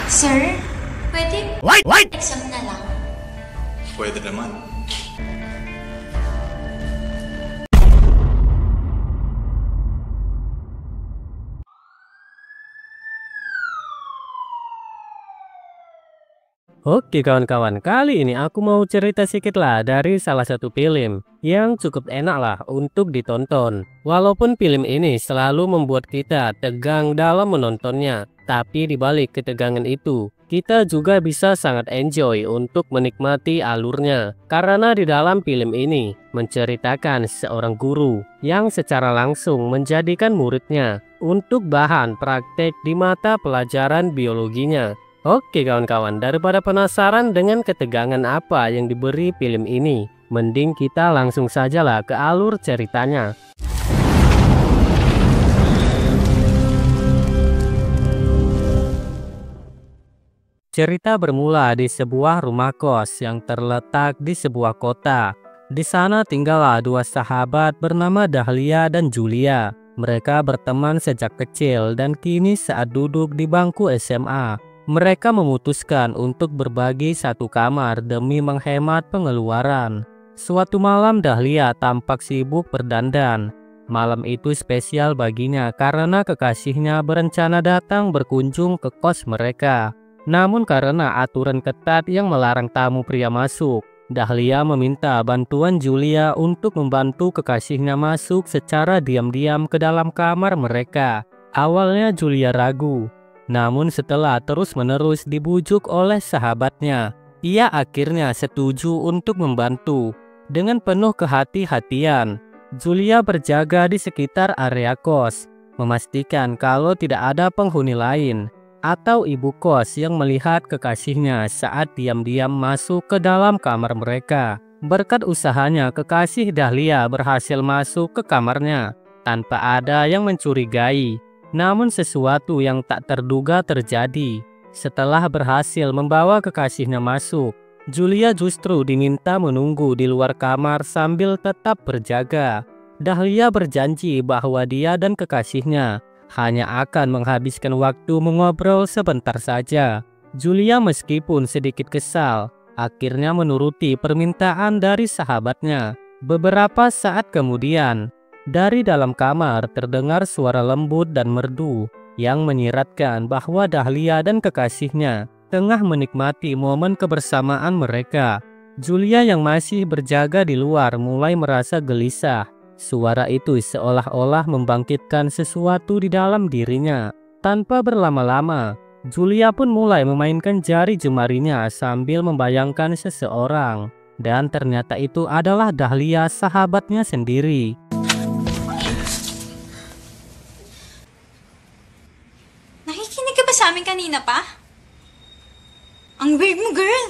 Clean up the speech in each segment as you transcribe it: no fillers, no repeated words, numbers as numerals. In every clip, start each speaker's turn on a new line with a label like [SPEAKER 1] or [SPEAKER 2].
[SPEAKER 1] Sir, pwede
[SPEAKER 2] Wait!
[SPEAKER 1] exam na lang?
[SPEAKER 3] Pwede naman.
[SPEAKER 2] Oke kawan-kawan, kali ini aku mau cerita sedikit lah dari salah satu film yang cukup enak lah untuk ditonton. Walaupun film ini selalu membuat kita tegang dalam menontonnya, tapi dibalik ketegangan itu, kita juga bisa sangat enjoy untuk menikmati alurnya. Karena di dalam film ini menceritakan seorang guru yang secara langsung menjadikan muridnya untuk bahan praktek di mata pelajaran biologinya. Oke kawan-kawan, daripada penasaran dengan ketegangan apa yang diberi film ini, mending kita langsung sajalah ke alur ceritanya. Cerita bermula di sebuah rumah kos yang terletak di sebuah kota. Di sana tinggallah dua sahabat bernama Dahlia dan Julia. Mereka berteman sejak kecil dan kini saat duduk di bangku SMA. Mereka memutuskan untuk berbagi satu kamar demi menghemat pengeluaran. Suatu malam Dahlia tampak sibuk berdandan. Malam itu spesial baginya karena kekasihnya berencana datang berkunjung ke kos mereka. Namun karena aturan ketat yang melarang tamu pria masuk, Dahlia meminta bantuan Julia untuk membantu kekasihnya masuk secara diam-diam ke dalam kamar mereka. Awalnya Julia ragu. Namun setelah terus-menerus dibujuk oleh sahabatnya, ia akhirnya setuju untuk membantu. Dengan penuh kehati-hatian, Julia berjaga di sekitar area kos, memastikan kalau tidak ada penghuni lain atau ibu kos yang melihat kekasihnya saat diam-diam masuk ke dalam kamar mereka. Berkat usahanya, kekasih Dahlia berhasil masuk ke kamarnya tanpa ada yang mencurigai. Namun sesuatu yang tak terduga terjadi. Setelah berhasil membawa kekasihnya masuk, Julia justru diminta menunggu di luar kamar sambil tetap berjaga. Dahlia berjanji bahwa dia dan kekasihnya hanya akan menghabiskan waktu mengobrol sebentar saja. Julia meskipun sedikit kesal, akhirnya menuruti permintaan dari sahabatnya. Beberapa saat kemudian, dari dalam kamar terdengar suara lembut dan merdu yang menyiratkan bahwa Dahlia dan kekasihnya tengah menikmati momen kebersamaan mereka. Julia yang masih berjaga di luar mulai merasa gelisah. Suara itu seolah-olah membangkitkan sesuatu di dalam dirinya. Tanpa berlama-lama, Julia pun mulai memainkan jari jemarinya sambil membayangkan seseorang. Dan ternyata itu adalah Dahlia, sahabatnya sendiri.
[SPEAKER 1] Nakikinig ka ba sa amin kanina pa? Ang weird mo, girl!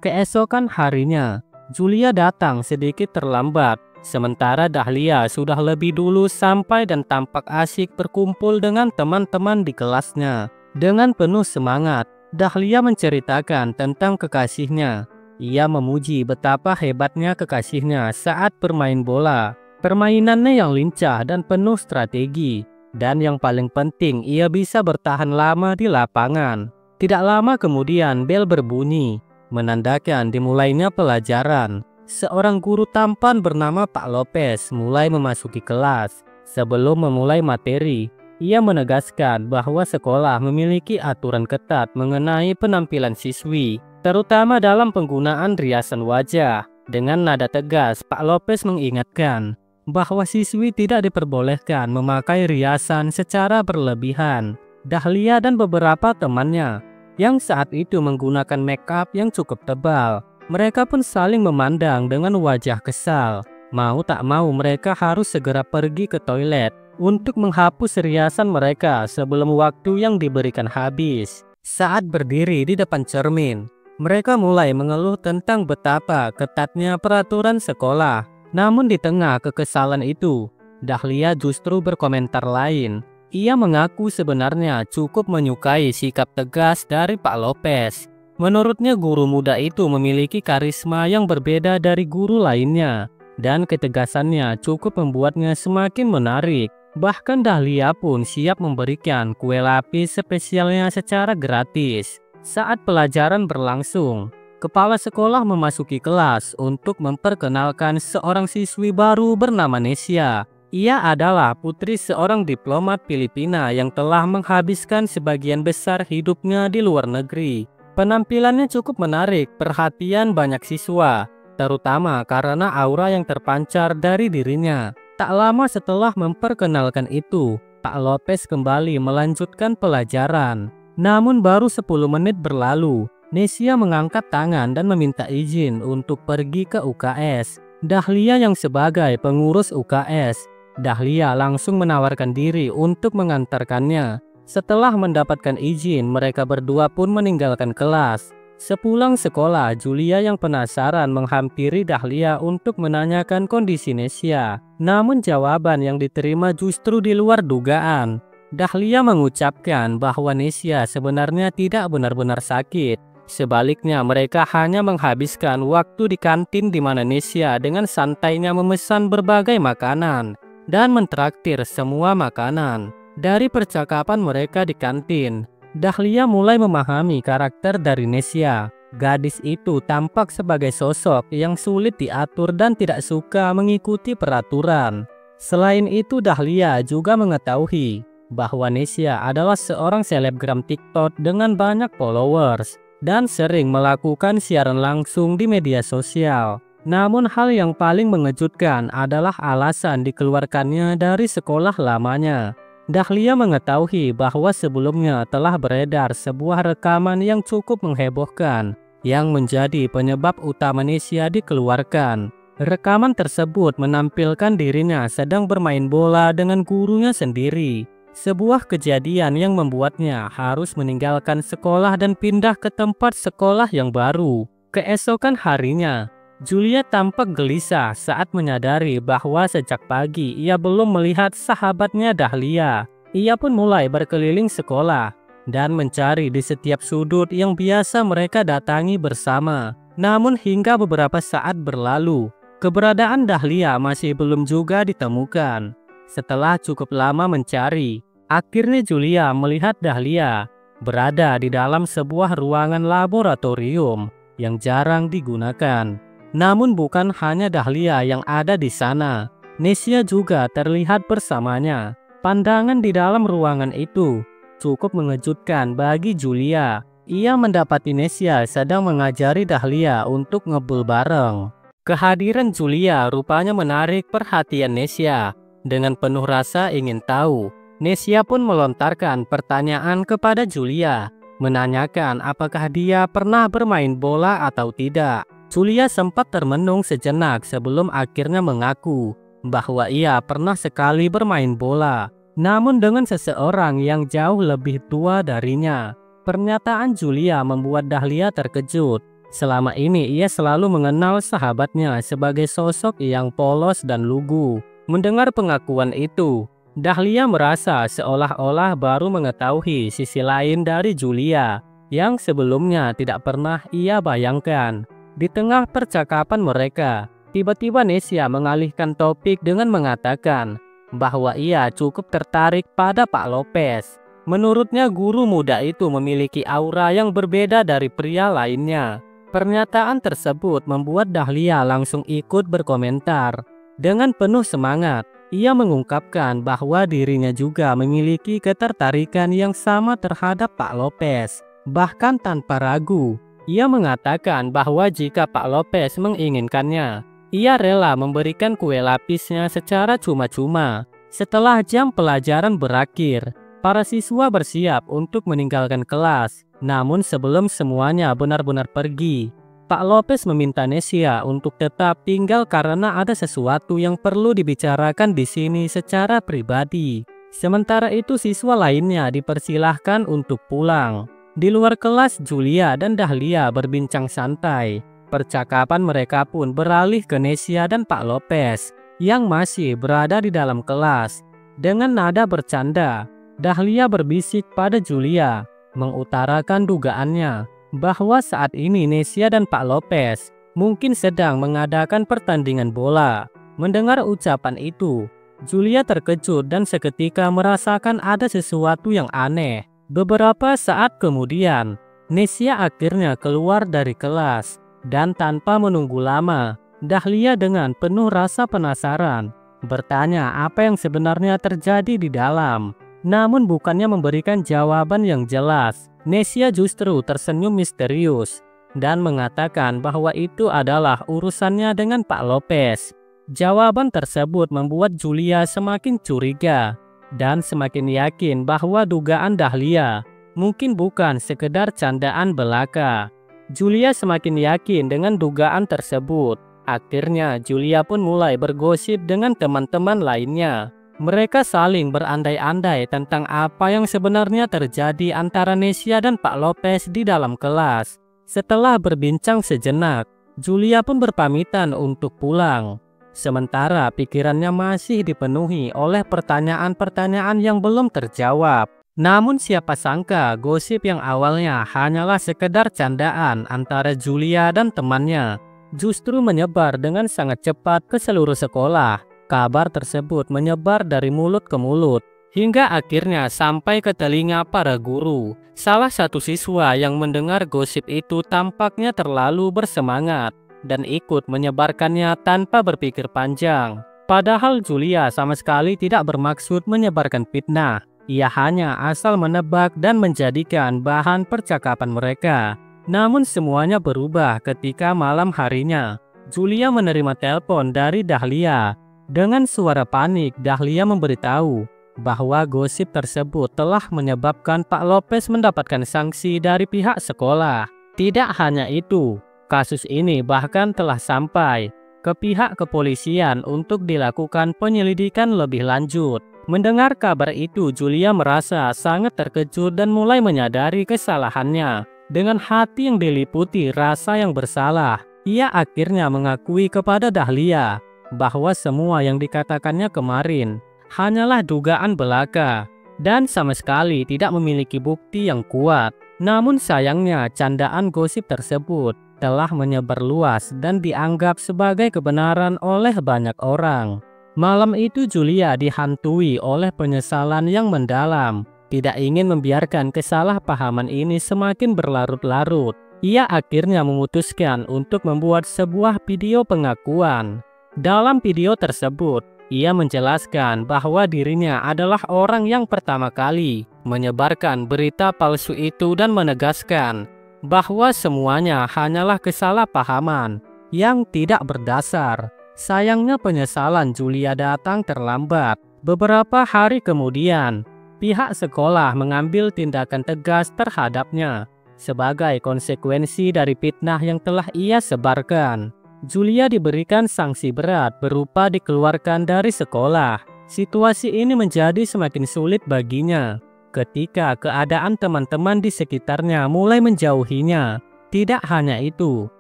[SPEAKER 2] Keesokan harinya, Julia datang sedikit terlambat, sementara Dahlia sudah lebih dulu sampai dan tampak asyik berkumpul dengan teman-teman di kelasnya. Dengan penuh semangat, Dahlia menceritakan tentang kekasihnya. Ia memuji betapa hebatnya kekasihnya saat bermain bola. Permainannya yang lincah dan penuh strategi. Dan yang paling penting, ia bisa bertahan lama di lapangan. Tidak lama kemudian bel berbunyi, menandakan dimulainya pelajaran. Seorang guru tampan bernama Pak Lopez mulai memasuki kelas. Sebelum memulai materi, ia menegaskan bahwa sekolah memiliki aturan ketat mengenai penampilan siswi, terutama dalam penggunaan riasan wajah. Dengan nada tegas, Pak Lopez mengingatkan bahwa siswi tidak diperbolehkan memakai riasan secara berlebihan. Dahlia dan beberapa temannya yang saat itu menggunakan make up yang cukup tebal, mereka pun saling memandang dengan wajah kesal. Mau tak mau mereka harus segera pergi ke toilet untuk menghapus riasan mereka sebelum waktu yang diberikan habis. Saat berdiri di depan cermin, mereka mulai mengeluh tentang betapa ketatnya peraturan sekolah. Namun di tengah kekesalan itu, Dahlia justru berkomentar lain. Ia mengaku sebenarnya cukup menyukai sikap tegas dari Pak Lopez. Menurutnya guru muda itu memiliki karisma yang berbeda dari guru lainnya, dan ketegasannya cukup membuatnya semakin menarik. Bahkan Dahlia pun siap memberikan kue lapis spesialnya secara gratis. Saat pelajaran berlangsung, kepala sekolah memasuki kelas untuk memperkenalkan seorang siswi baru bernama Nesia. Ia adalah putri seorang diplomat Filipina yang telah menghabiskan sebagian besar hidupnya di luar negeri. Penampilannya cukup menarik perhatian banyak siswa, terutama karena aura yang terpancar dari dirinya. Tak lama setelah memperkenalkan itu, Pak Lopez kembali melanjutkan pelajaran. Namun baru 10 menit berlalu, Nesia mengangkat tangan dan meminta izin untuk pergi ke UKS. Dahlia yang sebagai pengurus UKS, Dahlia langsung menawarkan diri untuk mengantarkannya. Setelah mendapatkan izin, mereka berdua pun meninggalkan kelas. Sepulang sekolah, Julia yang penasaran menghampiri Dahlia untuk menanyakan kondisi Nesia. Namun jawaban yang diterima justru di luar dugaan. Dahlia mengucapkan bahwa Nesia sebenarnya tidak benar-benar sakit. Sebaliknya, mereka hanya menghabiskan waktu di kantin di mana Nesia dengan santainya memesan berbagai makanan dan mentraktir semua makanan. Dari percakapan mereka di kantin, Dahlia mulai memahami karakter dari Nesia. Gadis itu tampak sebagai sosok yang sulit diatur dan tidak suka mengikuti peraturan. Selain itu, Dahlia juga mengetahui bahwa Nesia adalah seorang selebgram TikTok dengan banyak followers dan sering melakukan siaran langsung di media sosial. Namun hal yang paling mengejutkan adalah alasan dikeluarkannya dari sekolah lamanya. Dahlia mengetahui bahwa sebelumnya telah beredar sebuah rekaman yang cukup menghebohkan yang menjadi penyebab utama Nesia dikeluarkan. Rekaman tersebut menampilkan dirinya sedang bermain bola dengan gurunya sendiri. Sebuah kejadian yang membuatnya harus meninggalkan sekolah dan pindah ke tempat sekolah yang baru. Keesokan harinya, Julia tampak gelisah saat menyadari bahwa sejak pagi ia belum melihat sahabatnya Dahlia. Ia pun mulai berkeliling sekolah dan mencari di setiap sudut yang biasa mereka datangi bersama. Namun hingga beberapa saat berlalu, keberadaan Dahlia masih belum juga ditemukan. Setelah cukup lama mencari, akhirnya Julia melihat Dahlia berada di dalam sebuah ruangan laboratorium yang jarang digunakan. Namun bukan hanya Dahlia yang ada di sana, Nesia juga terlihat bersamanya. Pandangan di dalam ruangan itu cukup mengejutkan bagi Julia. Ia mendapati Nesia sedang mengajari Dahlia untuk ngebul bareng. Kehadiran Julia rupanya menarik perhatian Nesia. Dengan penuh rasa ingin tahu, Nesia pun melontarkan pertanyaan kepada Julia, menanyakan apakah dia pernah bermain bola atau tidak. Julia sempat termenung sejenak sebelum akhirnya mengaku bahwa ia pernah sekali bermain bola, namun dengan seseorang yang jauh lebih tua darinya. Pernyataan Julia membuat Dahlia terkejut. Selama ini ia selalu mengenal sahabatnya sebagai sosok yang polos dan lugu. Mendengar pengakuan itu, Dahlia merasa seolah-olah baru mengetahui sisi lain dari Julia yang sebelumnya tidak pernah ia bayangkan. Di tengah percakapan mereka, tiba-tiba Nesia mengalihkan topik dengan mengatakan bahwa ia cukup tertarik pada Pak Lopez. Menurutnya guru muda itu memiliki aura yang berbeda dari pria lainnya. Pernyataan tersebut membuat Dahlia langsung ikut berkomentar. Dengan penuh semangat, ia mengungkapkan bahwa dirinya juga memiliki ketertarikan yang sama terhadap Pak Lopez. Bahkan tanpa ragu, ia mengatakan bahwa jika Pak Lopez menginginkannya, ia rela memberikan kue lapisnya secara cuma-cuma. Setelah jam pelajaran berakhir, para siswa bersiap untuk meninggalkan kelas. Namun sebelum semuanya benar-benar pergi, Pak Lopez meminta Nesia untuk tetap tinggal karena ada sesuatu yang perlu dibicarakan di sini secara pribadi. Sementara itu siswa lainnya dipersilahkan untuk pulang. Di luar kelas, Julia dan Dahlia berbincang santai. Percakapan mereka pun beralih ke Nesia dan Pak Lopez yang masih berada di dalam kelas. Dengan nada bercanda, Dahlia berbisik pada Julia, mengutarakan dugaannya bahwa saat ini Nesia dan Pak Lopez mungkin sedang mengadakan pertandingan bola. Mendengar ucapan itu, Julia terkejut dan seketika merasakan ada sesuatu yang aneh. Beberapa saat kemudian, Nesia akhirnya keluar dari kelas. Dan tanpa menunggu lama, Dahlia dengan penuh rasa penasaran bertanya apa yang sebenarnya terjadi di dalam. Namun bukannya memberikan jawaban yang jelas, Nesia justru tersenyum misterius dan mengatakan bahwa itu adalah urusannya dengan Pak Lopez. Jawaban tersebut membuat Julia semakin curiga dan semakin yakin bahwa dugaan Dahlia mungkin bukan sekedar candaan belaka. Julia semakin yakin dengan dugaan tersebut. Akhirnya Julia pun mulai bergosip dengan teman-teman lainnya. Mereka saling berandai-andai tentang apa yang sebenarnya terjadi antara Nesia dan Pak Lopez di dalam kelas. Setelah berbincang sejenak, Julia pun berpamitan untuk pulang. Sementara pikirannya masih dipenuhi oleh pertanyaan-pertanyaan yang belum terjawab. Namun siapa sangka gosip yang awalnya hanyalah sekedar candaan antara Julia dan temannya justru menyebar dengan sangat cepat ke seluruh sekolah. Kabar tersebut menyebar dari mulut ke mulut hingga akhirnya sampai ke telinga para guru. Salah satu siswa yang mendengar gosip itu tampaknya terlalu bersemangat dan ikut menyebarkannya tanpa berpikir panjang. Padahal Julia sama sekali tidak bermaksud menyebarkan fitnah. Ia hanya asal menebak dan menjadikan bahan percakapan mereka. Namun semuanya berubah ketika malam harinya. Julia menerima telepon dari Dahlia. Dengan suara panik, Dahlia memberitahu bahwa gosip tersebut telah menyebabkan Pak Lopez mendapatkan sanksi dari pihak sekolah. Tidak hanya itu, kasus ini bahkan telah sampai ke pihak kepolisian untuk dilakukan penyelidikan lebih lanjut. Mendengar kabar itu, Julia merasa sangat terkejut dan mulai menyadari kesalahannya. Dengan hati yang diliputi rasa yang bersalah, ia akhirnya mengakui kepada Dahlia bahwa semua yang dikatakannya kemarin hanyalah dugaan belaka dan sama sekali tidak memiliki bukti yang kuat. Namun sayangnya candaan gosip tersebut telah menyebar luas dan dianggap sebagai kebenaran oleh banyak orang. Malam itu Julia dihantui oleh penyesalan yang mendalam. Tidak ingin membiarkan kesalahpahaman ini semakin berlarut-larut, ia akhirnya memutuskan untuk membuat sebuah video pengakuan. Dalam video tersebut, ia menjelaskan bahwa dirinya adalah orang yang pertama kali menyebarkan berita palsu itu dan menegaskan bahwa semuanya hanyalah kesalahpahaman yang tidak berdasar. Sayangnya penyesalan Julia datang terlambat. Beberapa hari kemudian, pihak sekolah mengambil tindakan tegas terhadapnya sebagai konsekuensi dari fitnah yang telah ia sebarkan. Julia diberikan sanksi berat berupa dikeluarkan dari sekolah. Situasi ini menjadi semakin sulit baginya ketika keadaan teman-teman di sekitarnya mulai menjauhinya. Tidak hanya itu,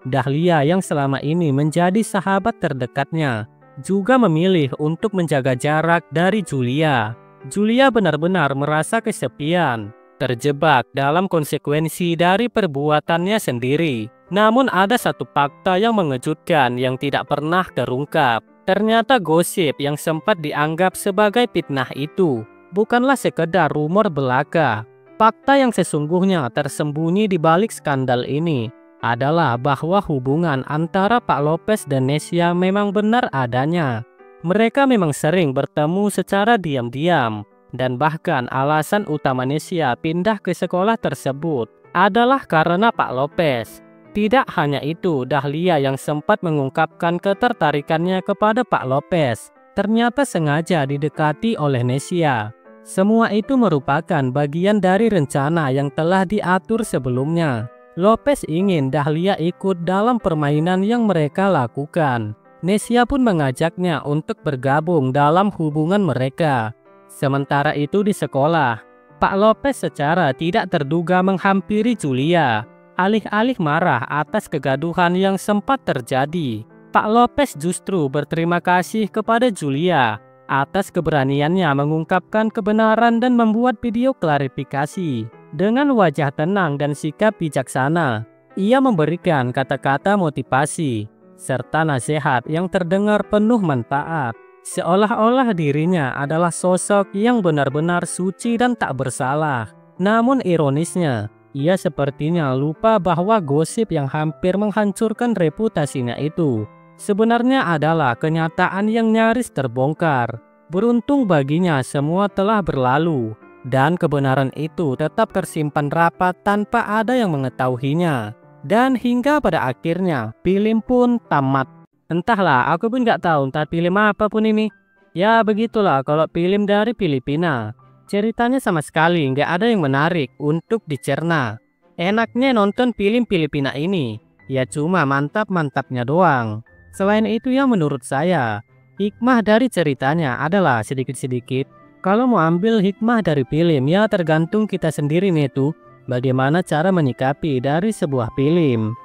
[SPEAKER 2] Dahlia yang selama ini menjadi sahabat terdekatnya juga memilih untuk menjaga jarak dari Julia. Julia benar-benar merasa kesepian, terjebak dalam konsekuensi dari perbuatannya sendiri. Namun ada satu fakta yang mengejutkan yang tidak pernah terungkap. Ternyata gosip yang sempat dianggap sebagai fitnah itu bukanlah sekedar rumor belaka. Fakta yang sesungguhnya tersembunyi di balik skandal ini adalah bahwa hubungan antara Pak Lopez dan Nesia memang benar adanya. Mereka memang sering bertemu secara diam-diam, dan bahkan alasan utama Nesia pindah ke sekolah tersebut adalah karena Pak Lopez. Tidak hanya itu, Dahlia yang sempat mengungkapkan ketertarikannya kepada Pak Lopez ternyata sengaja didekati oleh Nesia. Semua itu merupakan bagian dari rencana yang telah diatur sebelumnya. Lopez ingin Dahlia ikut dalam permainan yang mereka lakukan. Nesia pun mengajaknya untuk bergabung dalam hubungan mereka. Sementara itu di sekolah, Pak Lopez secara tidak terduga menghampiri Julia. Alih-alih marah atas kegaduhan yang sempat terjadi, Pak Lopez justru berterima kasih kepada Julia atas keberaniannya mengungkapkan kebenaran dan membuat video klarifikasi. Dengan wajah tenang dan sikap bijaksana, ia memberikan kata-kata motivasi serta nasihat yang terdengar penuh manfaat. Seolah-olah dirinya adalah sosok yang benar-benar suci dan tak bersalah. Namun ironisnya, ia sepertinya lupa bahwa gosip yang hampir menghancurkan reputasinya itu sebenarnya adalah kenyataan yang nyaris terbongkar. Beruntung baginya semua telah berlalu, dan kebenaran itu tetap tersimpan rapat tanpa ada yang mengetahuinya. Dan hingga pada akhirnya, film pun tamat. Entahlah, aku pun gak tahu entah film apa pun ini. Ya begitulah kalau film dari Filipina. Ceritanya sama sekali nggak ada yang menarik untuk dicerna. Enaknya nonton film Filipina ini, ya cuma mantap-mantapnya doang. Selain itu ya menurut saya, hikmah dari ceritanya adalah sedikit-sedikit. Kalau mau ambil hikmah dari film ya tergantung kita sendiri nih tuh, bagaimana cara menyikapi dari sebuah film.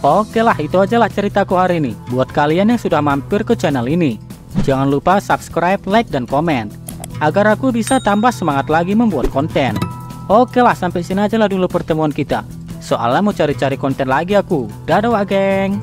[SPEAKER 4] Oke lah, itu aja lah ceritaku hari ini. Buat kalian yang sudah mampir ke channel ini, jangan lupa subscribe, like, dan komen agar aku bisa tambah semangat lagi membuat konten. Oke lah, sampai sini aja lah dulu pertemuan kita. Soalnya mau cari-cari konten lagi aku. Dadah wak geng.